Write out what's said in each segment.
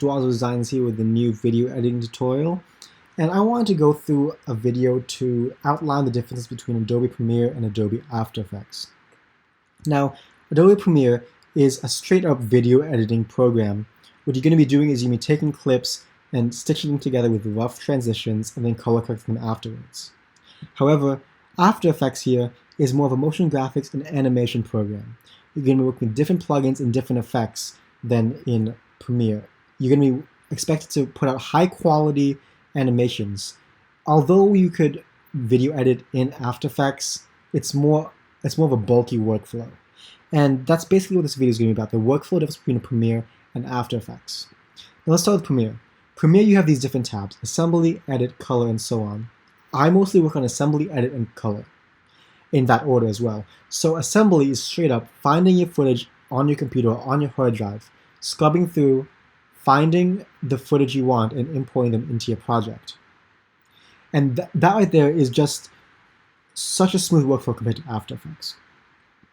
Duazo Designs here with the new video editing tutorial, and I wanted to go through a video to outline the differences between Adobe Premiere and Adobe After Effects. Now, Adobe Premiere is a straight-up video editing program. What you're going to be doing is you're going to be taking clips and stitching them together with rough transitions and then color correcting them afterwards. However, After Effects here is more of a motion graphics and animation program. You're going to be working with different plugins and different effects than in Premiere. You're going to be expected to put out high quality animations. Although you could video edit in After Effects, it's more of a bulky workflow. And that's basically what this video is going to be about, the workflow difference between Premiere and After Effects. Now let's start with Premiere. Premiere, you have these different tabs: Assembly, Edit, Color, and so on. I mostly work on Assembly, Edit, and Color, in that order as well. So Assembly is straight up finding your footage on your computer or on your hard drive, scrubbing through, finding the footage you want, and importing them into your project. And that right there is just such a smooth workflow compared to After Effects.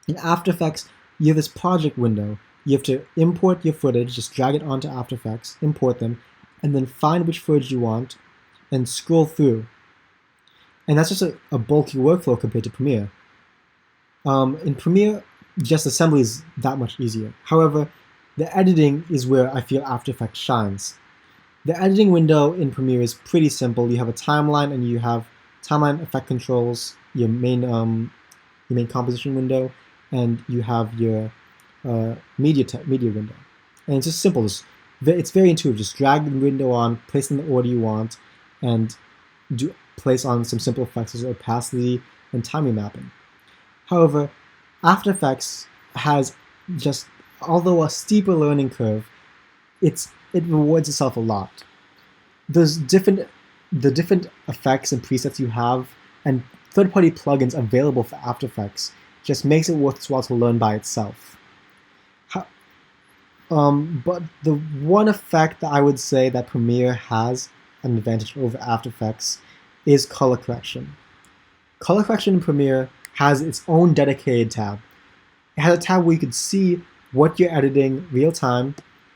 In After Effects, you have this project window. You have to import your footage, just drag it onto After Effects, import them, and then find which footage you want and scroll through. And that's just a bulky workflow compared to Premiere. In Premiere, just assembly is that much easier. However, the editing is where I feel After Effects shines. The editing window in Premiere is pretty simple. You have a timeline and you have timeline effect controls, your main composition window, and you have your media window. And it's just simple. It's very intuitive. Just drag the window on, place in the order you want, and place on some simple effects as opacity and timing mapping. However, After Effects has just, although a steeper learning curve, it rewards itself a lot. The different effects and presets you have and third-party plugins available for After Effects just makes it worthwhile to learn by itself. But the one effect that I would say that Premiere has an advantage over After Effects is color correction. Color correction in Premiere has its own dedicated tab. It has a tab where you can see what you're editing real time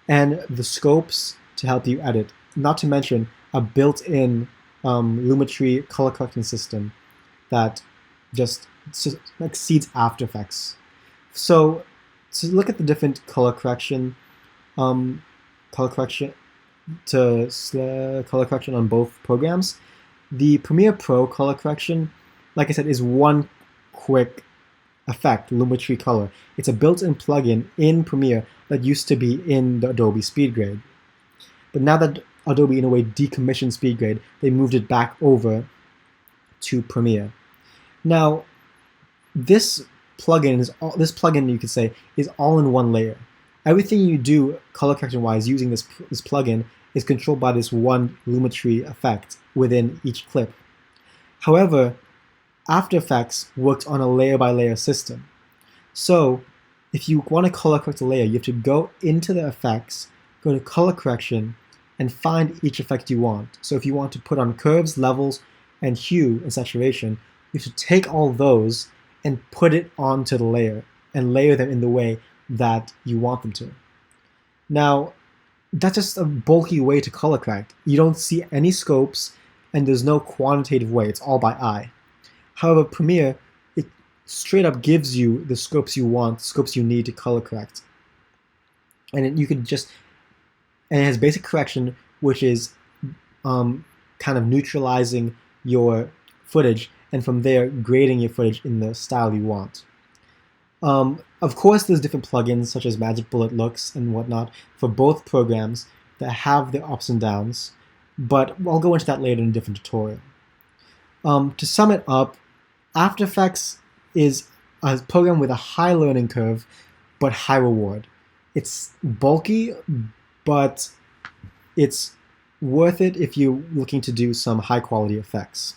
and the scopes to help you edit, not to mention a built-in Lumetri color correction system that just exceeds After Effects. So to look at the different color correction on both programs, the Premiere Pro color correction, like I said, is one quick effect, Lumetri Color. It's a built-in plugin in Premiere that used to be in the Adobe SpeedGrade. But now that Adobe, in a way, decommissioned SpeedGrade, they moved it back over to Premiere. Now, this plugin, you could say, is all in one layer. Everything you do color correction-wise using this plugin is controlled by this one Lumetri effect within each clip. However, After Effects works on a layer-by-layer system. So, if you want to color correct a layer, you have to go into the effects, go to color correction, and find each effect you want. So if you want to put on curves, levels, and hue and saturation, you have to take all those and put it onto the layer and layer them in the way that you want them to. Now, that's just a bulky way to color correct. You don't see any scopes, and there's no quantitative way. It's all by eye. However, Premiere, it straight up gives you the scopes you want, scopes you need to color correct. And it has basic correction, which is kind of neutralizing your footage, and from there grading your footage in the style you want. Of course, there's different plugins such as Magic Bullet Looks and whatnot for both programs that have their ups and downs, but I'll go into that later in a different tutorial. To sum it up, After Effects is a program with a high learning curve, but high reward. It's bulky, but it's worth it if you're looking to do some high quality effects.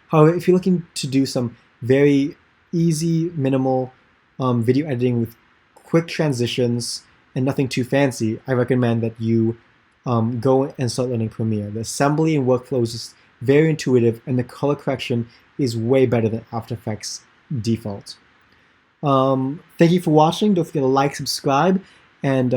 However, if you're looking to do some very easy, minimal video editing with quick transitions and nothing too fancy, I recommend that you go and start learning Premiere. The assembly and workflow is just very intuitive, and the color correction is way better than After Effects default. Thank you for watching. Don't forget to like, subscribe, and